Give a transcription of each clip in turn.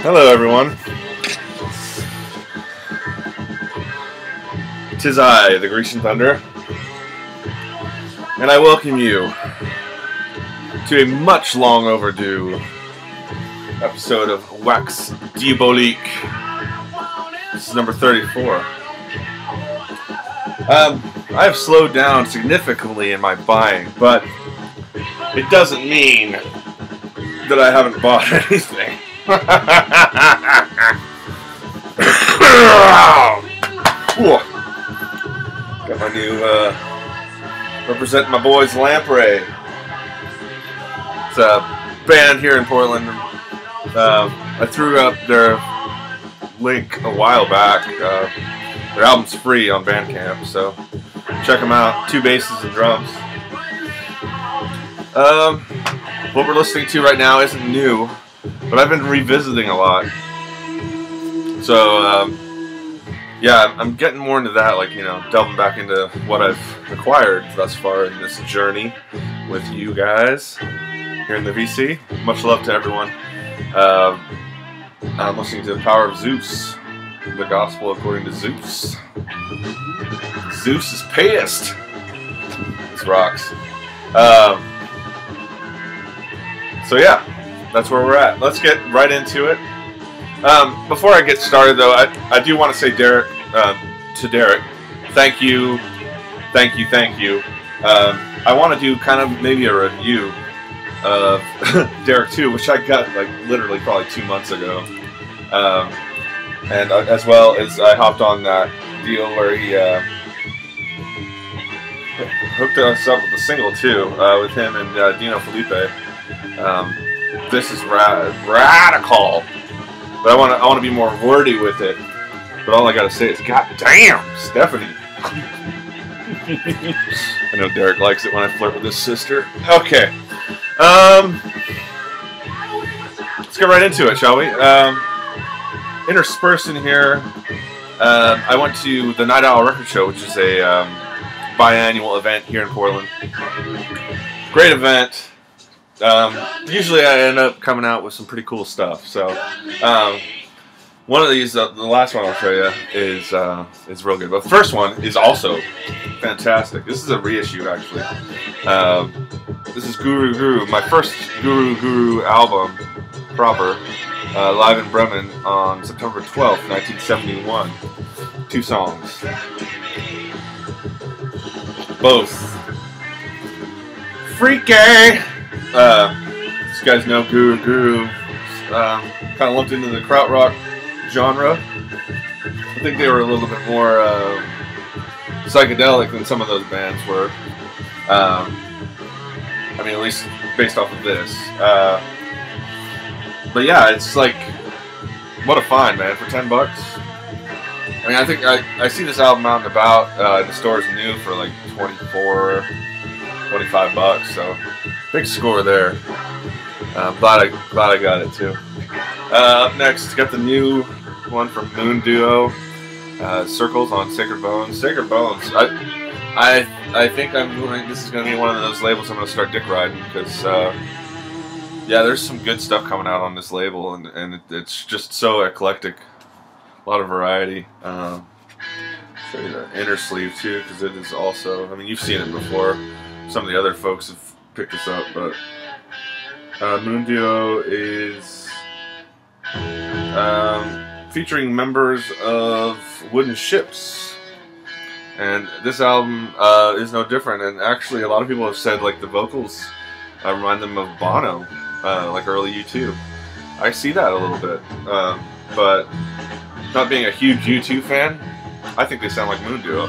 Hello, everyone. 'Tis I, the Grecian Thunder, and I welcome you to a much long overdue episode of Wax Diabolique. This is number 34. I have slowed down significantly in my buying, but it doesn't mean that I haven't bought anything. Got my new, representing my boys Lamprey. It's a band here in Portland. I threw up their link a while back. Their album's free on Bandcamp, so check them out. 2 basses and drums. What we're listening to right now isn't new, but I've been revisiting a lot. So, yeah, I'm getting more into that, like, delving back into what I've acquired thus far in this journey with you guys here in the VC. Much love to everyone. I'm listening to The Power of Zeus, the Gospel according to Zeus. Zeus is pissed. This rocks. So yeah, that's where we're at. Let's get right into it. Before I get started, though, I do want to say to Derek, thank you. I want to do kind of maybe a review of Derek 2, which I got like literally probably 2 months ago, and as well as I hopped on that deal where he hooked us up with a single too, with him and Dino Felipe. This is radical, but I want to be more wordy with it. But all I gotta say is, God damn, Stephanie. I know Derek likes it when I flirt with his sister. Okay, let's get right into it, shall we? Interspersed in here, I went to the Night Owl Record Show, which is a biannual event here in Portland. Great event. Usually I end up coming out with some pretty cool stuff. So one of these, the last one I'll show you, is real good. But the first one is also fantastic. This is a reissue, actually. This is Guru Guru, my first Guru album proper, live in Bremen on September 12th, 1971. 2 songs. Both freaky. These guys know Guru Guru, kind of lumped into the krautrock genre. I think they were a little bit more psychedelic than some of those bands were. I mean, at least based off of this. But yeah, it's like, what a find, man, for $10. I mean, I think I see this album out and about. The store's new for like 24, 25 bucks, so big score there. Glad I got it too. Up next, got the new one from Moon Duo, Circles on Sacred Bones. Sacred Bones. I think this is gonna be one of those labels I'm gonna start dick riding, because yeah, there's some good stuff coming out on this label, and it's just so eclectic. A lot of variety. Show you the inner sleeve too, because it is also, I mean, you've seen it before. Some of the other folks have picked this up, but Moon Duo is featuring members of Wooden Ships, and this album is no different. And actually, a lot of people have said like the vocals remind them of Bono, like early U2. I see that a little bit, but not being a huge U2 fan, I think they sound like Moon Duo.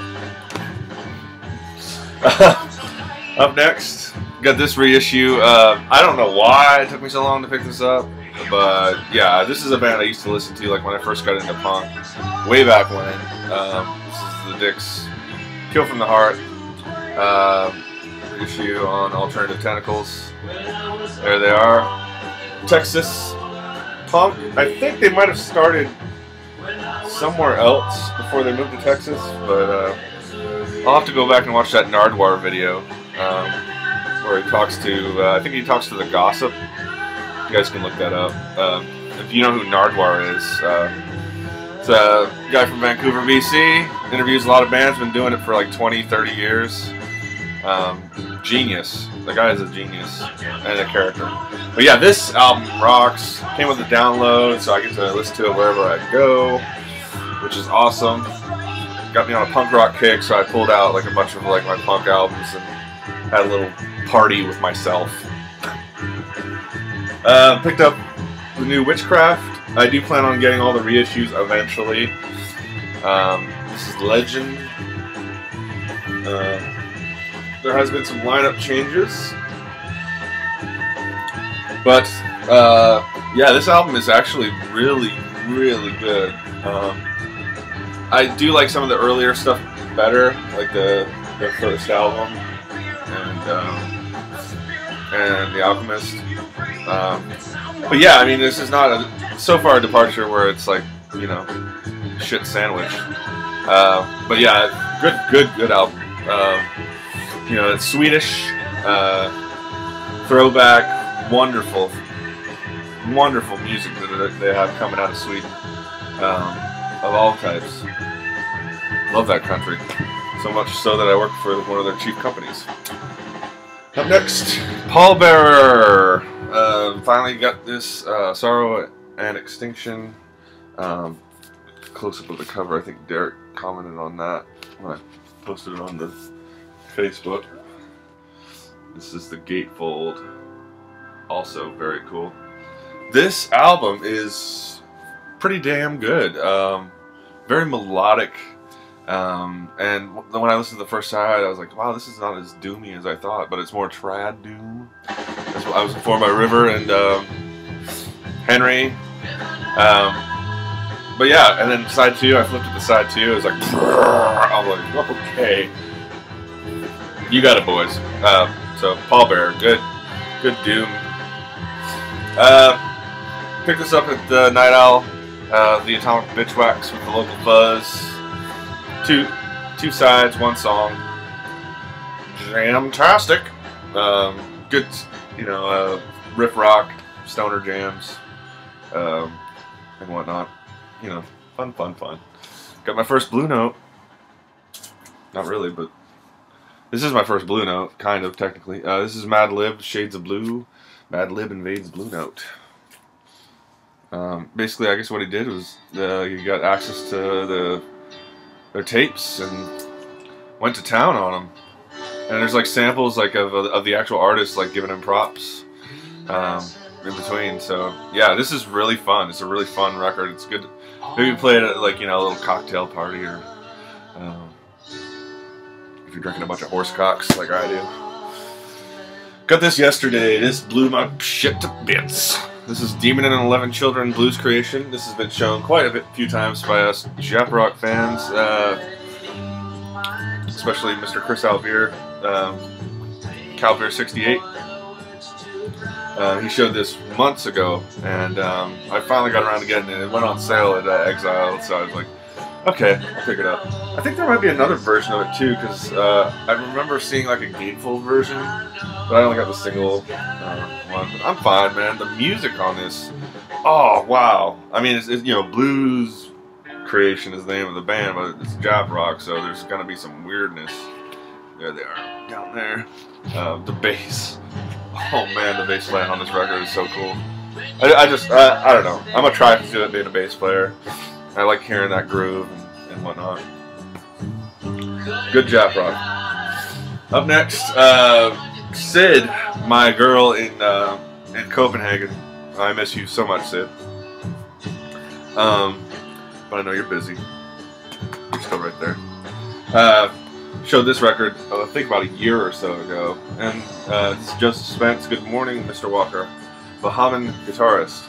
Up next, got this reissue. I don't know why it took me so long to pick this up, but yeah, this is a band I used to listen to like when I first got into punk, way back when. This is the Dicks, Kill from the Heart reissue on Alternative Tentacles. There they are. Texas punk. I think they might have started somewhere else before they moved to Texas, but I'll have to go back and watch that Nardwar video. Where he talks to, I think he talks to the Gossip. You guys can look that up. if you know who Nardwuar is, it's a guy from Vancouver, BC. Interviews a lot of bands, been doing it for like 20, 30 years. Genius. The guy is a genius and a character. But yeah, this album rocks. Came with a download, so I get to listen to it wherever I go, which is awesome. Got me on a punk rock kick, so I pulled out like a bunch of like my punk albums and had a little party with myself. Picked up the new Witchcraft. I do plan on getting all the reissues eventually. This is Legend. There has been some lineup changes, but yeah, this album is actually really, really good. I do like some of the earlier stuff better, like the first album and The Alchemist. But yeah, I mean, this is not so far a departure where it's like, you know, shit sandwich. But yeah, good album. You know, it's Swedish, throwback, wonderful music that they have coming out of Sweden, of all types. Love that country, so much so that I work for one of their chief companies. Up next, Pallbearer. Finally got this Sorrow and Extinction. Close up of the cover. I think Derek commented on that when I posted it on the Facebook. This is the gatefold. Also very cool. This album is pretty damn good. Very melodic. And when I listened to the first side, I was like, wow, this is not as doomy as I thought, but it's more trad doom. That's what I was informed by River and Henry. But yeah, and then side 2, I flipped to the side 2. It was like, I'm like, okay. You got it, boys. So, Pallbearer, good doom. Picked this up at the Night Owl, the Atomic Bitchwax with the local fuzz. Two sides, one song. Jamtastic. Good, you know, riff rock, stoner jams, and whatnot. You know, fun. Got my first Blue Note. Not really, but this is my first Blue Note, kind of, technically. This is Mad Lib, Shades of Blue. Mad Lib invades Blue Note. Basically, I guess what he did was he got access to their tapes and went to town on them. And there's like samples like of the actual artist like giving him props in between. So yeah, this is really fun. It's a really fun record. It's good. Maybe play it at like, you know, a little cocktail party, or if you're drinking a bunch of horse cocks like I do. Got this yesterday. This blew my shit to bits. This is Demon and 11 Children blues creation. This has been shown quite a few times by us Jap Rock fans, especially Mr. Chris Alvear, Calvear 68. He showed this months ago, and I finally got around to getting it. It went on sale at Exile, so I was like, okay, I'll pick it up. I think there might be another version of it too, because I remember seeing like a gatefold version, but I only got the single one. But I'm fine, man. The music on this, oh wow! I mean, it's you know, blues creation is the name of the band, but it's Jap Rock, so there's gonna be some weirdness. There they are, down there. The bass. Oh man, the bass playing on this record is so cool. I don't know. I'm attracted to it being a bass player. I like hearing that groove and whatnot. Good Jap Rock. Up next, Sid, my girl in Copenhagen. I miss you so much, Sid. But I know you're busy. You're still right there. Showed this record, I think about a year or so ago. And this is Joseph Spence. Good morning, Mr. Walker. Bahamian guitarist.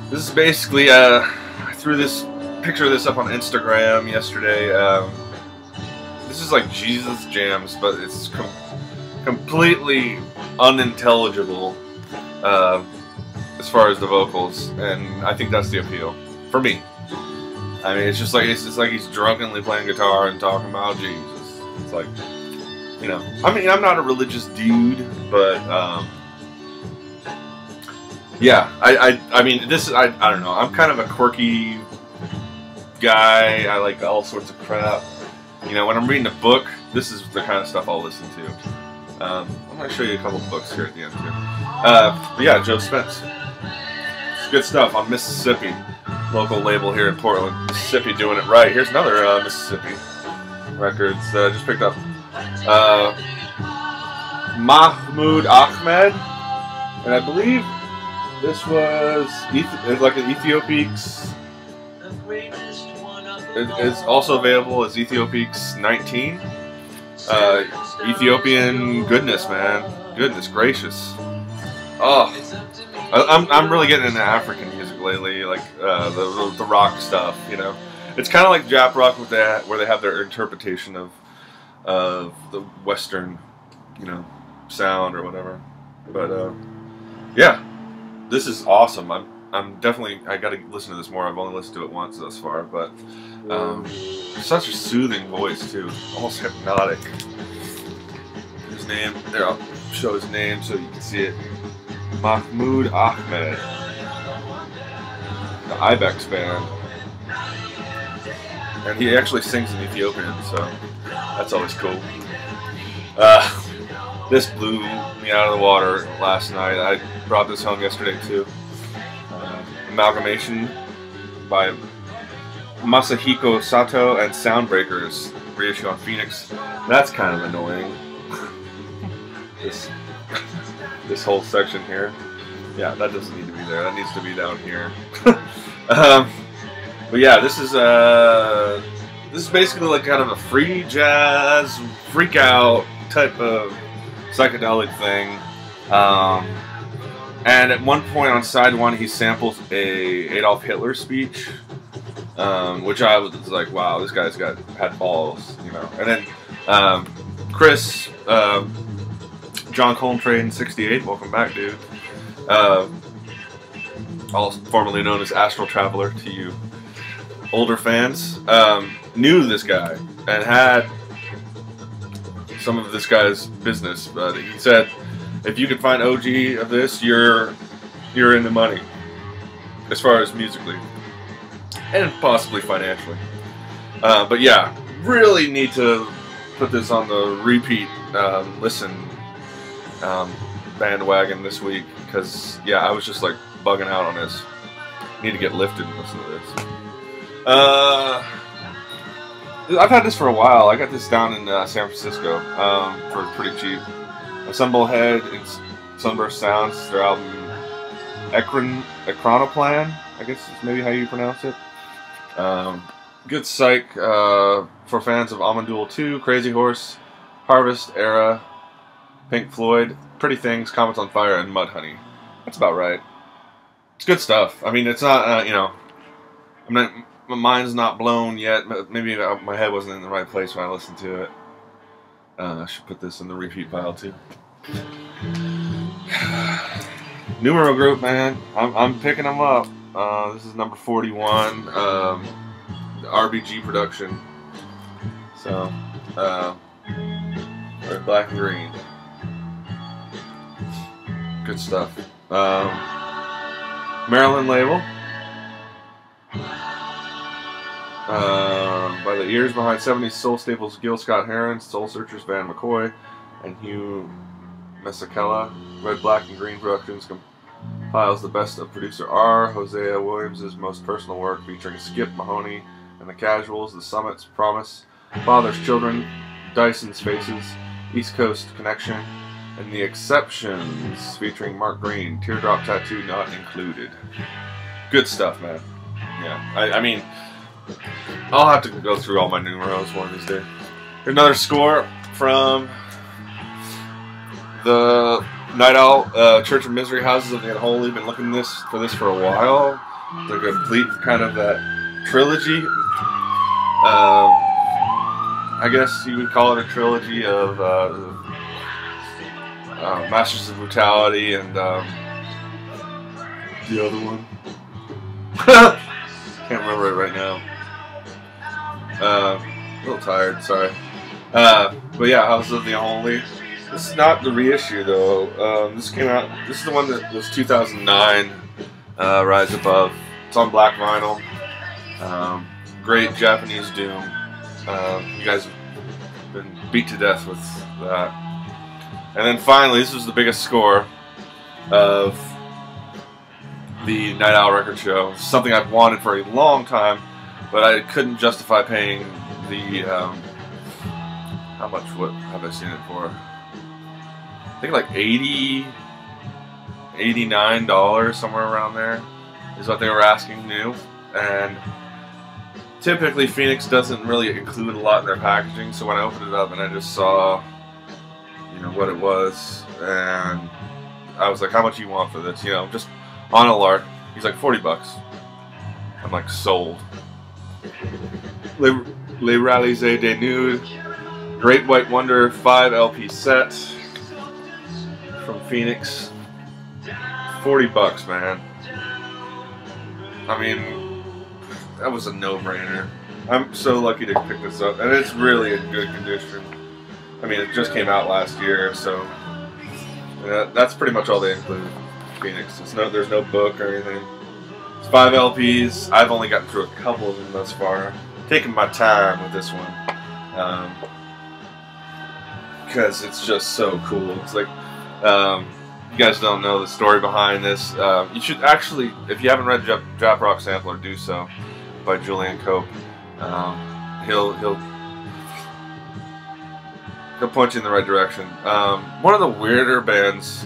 This is basically, I threw this picture of this up on Instagram yesterday. This is like Jesus Jams, but it's completely unintelligible as far as the vocals, and I think that's the appeal for me. I mean, it's just like he's drunkenly playing guitar and talking about Jesus. It's like, you know, I mean, I'm not a religious dude, but Yeah, I mean, this I don't know. I'm kind of a quirky guy. I like all sorts of crap. You know, when I'm reading a book, this is the kind of stuff I'll listen to. I'm going to show you a couple books here at the end too. But yeah, Joe Spence. It's good stuff on Mississippi, local label here in Portland, Mississippi, doing it right. Here's another Mississippi records. Just picked up Mahmoud Ahmed, and I believe this was like an Ethiopique's. It's also available as Ethiopique's 19. Ethiopian goodness, man. Goodness gracious. Oh, I'm really getting into African music lately, like the rock stuff. You know, it's kind of like Jap rock with that, where they have their interpretation of the Western, you know, sound or whatever. But yeah, this is awesome. I'm definitely, I got to listen to this more. I've only listened to it once thus far, but such a soothing voice too, almost hypnotic. His name, there, I'll show his name so you can see it. Mahmoud Ahmed, the Ibex band, and he actually sings in Ethiopian, so that's always cool. This blew me out of the water last night. I brought this home yesterday too. Amalgamation by Masahiko Sato and Soundbreakers, reissue on Phoenix. That's kind of annoying. This whole section here. Yeah, that doesn't need to be there. That needs to be down here. But yeah, this is basically like kind of a free jazz, freak out type of psychedelic thing. And at one point on side one, he samples a Adolf Hitler speech, which I was like, wow, this guy's had balls, you know. And then Chris, John Coltrane, 68, welcome back, dude. Also formerly known as Astral Traveler to you older fans, knew this guy and had some of this guy's business, but he said, if you could find OG of this, you're in the money, as far as musically and possibly financially. But yeah, really need to put this on the repeat listen bandwagon this week, because yeah, I was just like bugging out on this. Need to get lifted and listen to this. I've had this for a while. I got this down in San Francisco for pretty cheap. Assemble Head and Sunburst Sounds, their album Echronoplan, I guess is maybe how you pronounce it. Good psych for fans of Amandul 2, Crazy Horse, Harvest Era, Pink Floyd, Pretty Things, Comets on Fire, and Mudhoney. That's about right. It's good stuff. I mean, it's not, you know, my mind's not blown yet. Maybe my head wasn't in the right place when I listened to it. I should put this in the repeat pile too. Numero group, man. I'm picking them up. This is number 41. The RBG production. So, red, black, and green. Good stuff. Maryland label. By the ears behind 70s soul staples Gil Scott-Heron, Soul Searchers Van McCoy, and Hugh Masekela. Red, Black, and Green Productions compiles the best of producer R. Hosea Williams' most personal work, featuring Skip Mahoney and the Casuals, The Summits, Promise, Father's Children, Dyson's Faces, East Coast Connection, and The Exceptions, featuring Mark Green, Teardrop Tattoo not included. Good stuff, man. Yeah, I mean, I'll have to go through all my numeros one of these days. Here's another score from the Night Owl Church of Misery Houses of the Unholy. Been looking for this for a while. The complete kind of that trilogy. I guess you would call it a trilogy of Masters of Brutality and the other one. Can't remember it right now. A little tired, sorry. But yeah, Houses of the Unholy. This This is not the reissue though. This came out. This is the one that was 2009. Rise Above. It's on black vinyl. Great Japanese doom. You guys have been beat to death with that. And then finally, this was the biggest score of the Night Owl record show. Something I've wanted for a long time, but I couldn't justify paying the how much? What have I seen it for? I think like $80, $89, somewhere around there is what they were asking new. And typically Phoenix doesn't really include a lot in their packaging, so when I opened it up and I just saw, you know, what it was, and I was like, how much do you want for this? You know, just on a lark. He's like, $40. I'm like, sold. Les Réalisés des Nudes, Great White Wonder 5 LP set from Phoenix. $40, man. I mean, that was a no-brainer. I'm so lucky to pick this up, and it's really in good condition. I mean, it just came out last year, so that's pretty much all they include. Phoenix. There's no book or anything. It's 5 LPs. I've only gotten through a couple of them thus far. Taking my time with this one because it's just so cool. It's like you guys don't know the story behind this. You should actually, if you haven't read Jap Rock Sampler, do so by Julian Cope. He'll point you in the right direction. One of the weirder bands,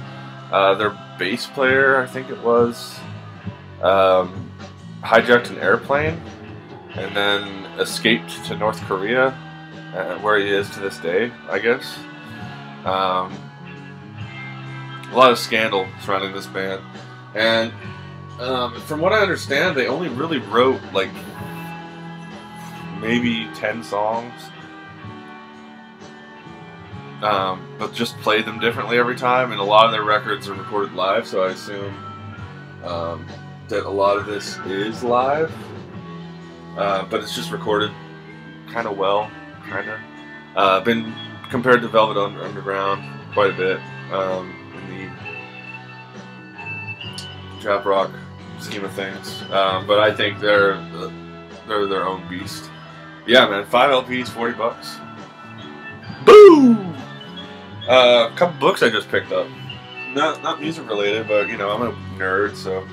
their bass player, I think it was, hijacked an airplane and then escaped to North Korea, where he is to this day, I guess. A lot of scandal surrounding this band, and from what I understand, they only really wrote like maybe 10 songs, but just played them differently every time, and a lot of their records are recorded live, so I assume that a lot of this is live, but it's just recorded kind of well, kind of. Been compared to Velvet Underground quite a bit in the Jap Rock scheme of things, but I think they're their own beast. Yeah, man, 5 LPs, $40. Boom! A couple books I just picked up. Not music related, but you know, I'm a nerd, so.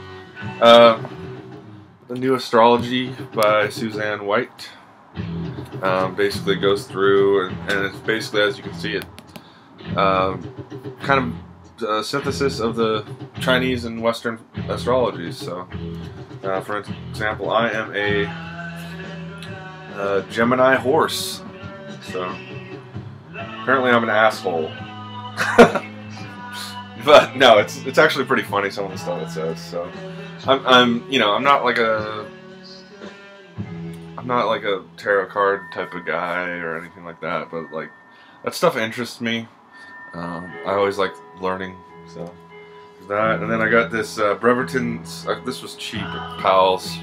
The New Astrology by Suzanne White basically goes through, and it's basically, as you can see, it kind of a synthesis of the Chinese and Western astrologies. So, for example, I am a Gemini horse, so apparently I'm an asshole. But no, it's actually pretty funny, some of the stuff it says. So I'm not like a tarot card type of guy or anything like that, but like that stuff interests me. I always like learning, so that. And then I got this Breverton's. This was cheap at Powell's.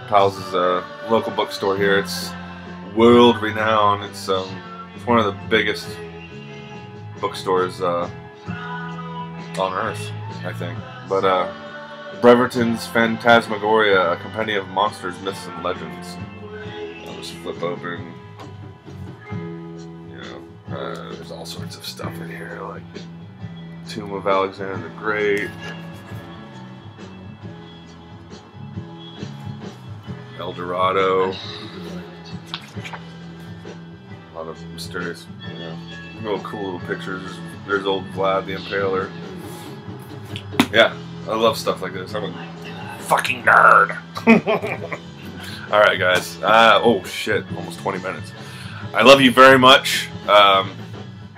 Powell's is a local bookstore here. It's world renowned. It's one of the biggest bookstores on Earth, I think. But Breverton's Phantasmagoria, a compendium of monsters, myths, and legends. I'll just flip open. You know, there's all sorts of stuff in here, like Tomb of Alexander the Great, El Dorado. A lot of mysterious, you know, real cool little pictures. There's old Vlad the Impaler. Yeah, I love stuff like this. I'm a fucking nerd. Alright, guys. Oh, shit. Almost 20 minutes. I love you very much.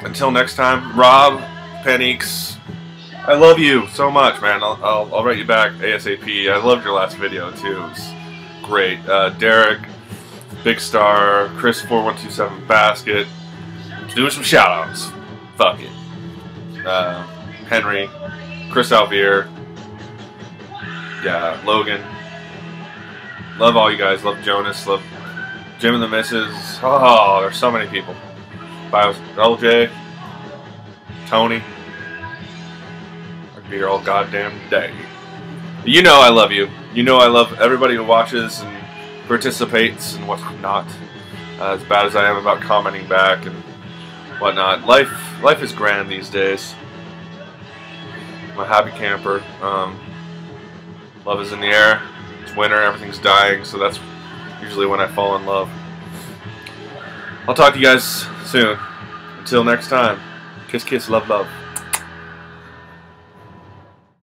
Until next time, Rob, Penix, I love you so much, man. I'll write you back ASAP. I loved your last video, too. It was great. Derek, Big Star, Chris 4127 Basket. Doing some shout-outs. Fuck it. Henry, Chris Alvier, yeah, Logan. Love all you guys. Love Jonas. Love Jim and the Misses. Oh, there's so many people. Bye, LJ. Tony. I could be here all goddamn day. You know I love you. You know I love everybody who watches and participates and whatnot. As bad as I am about commenting back and whatnot. Life is grand these days. I'm a happy camper. Love is in the air. It's winter. Everything's dying. So that's usually when I fall in love. I'll talk to you guys soon. Until next time. Kiss, kiss, love, love.